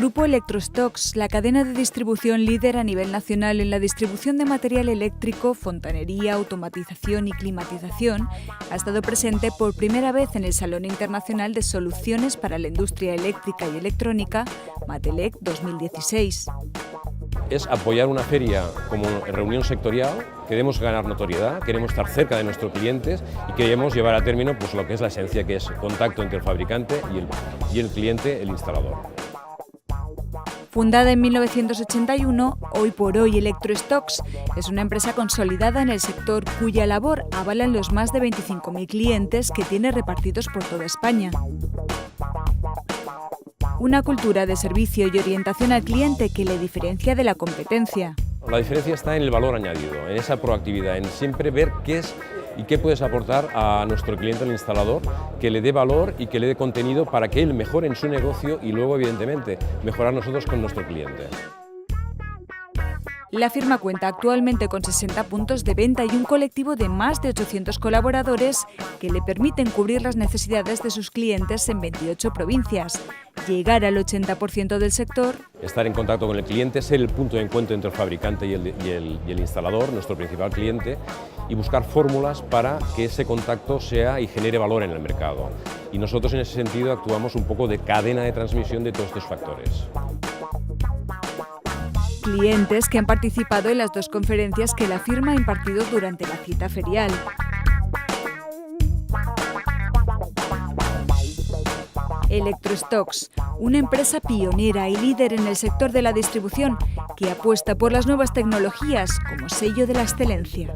Grupo Electrostocs, la cadena de distribución líder a nivel nacional en la distribución de material eléctrico, fontanería, automatización y climatización, ha estado presente por primera vez en el Salón Internacional de Soluciones para la Industria Eléctrica y Electrónica, Matelec 2016. Es apoyar una feria como reunión sectorial, queremos ganar notoriedad, queremos estar cerca de nuestros clientes y queremos llevar a término pues, lo que es la esencia, que es contacto entre el fabricante y el cliente, el instalador. Fundada en 1981, hoy por hoy Electrostocs es una empresa consolidada en el sector cuya labor avalan los más de 25.000 clientes que tiene repartidos por toda España. Una cultura de servicio y orientación al cliente que le diferencia de la competencia. La diferencia está en el valor añadido, en esa proactividad, en siempre ver qué es y qué puedes aportar a nuestro cliente, el instalador, que le dé valor y que le dé contenido para que él mejore en su negocio y luego, evidentemente, mejorar nosotros con nuestro cliente. La firma cuenta actualmente con 60 puntos de venta y un colectivo de más de 800 colaboradores que le permiten cubrir las necesidades de sus clientes en 28 provincias, llegar al 80% del sector, estar en contacto con el cliente, ser el punto de encuentro entre el fabricante y el instalador, nuestro principal cliente, y buscar fórmulas para que ese contacto sea y genere valor en el mercado. Y nosotros en ese sentido actuamos un poco de cadena de transmisión de todos estos factores. Clientes que han participado en las dos conferencias que la firma ha impartido durante la cita ferial. Electrostocs, una empresa pionera y líder en el sector de la distribución que apuesta por las nuevas tecnologías como sello de la excelencia.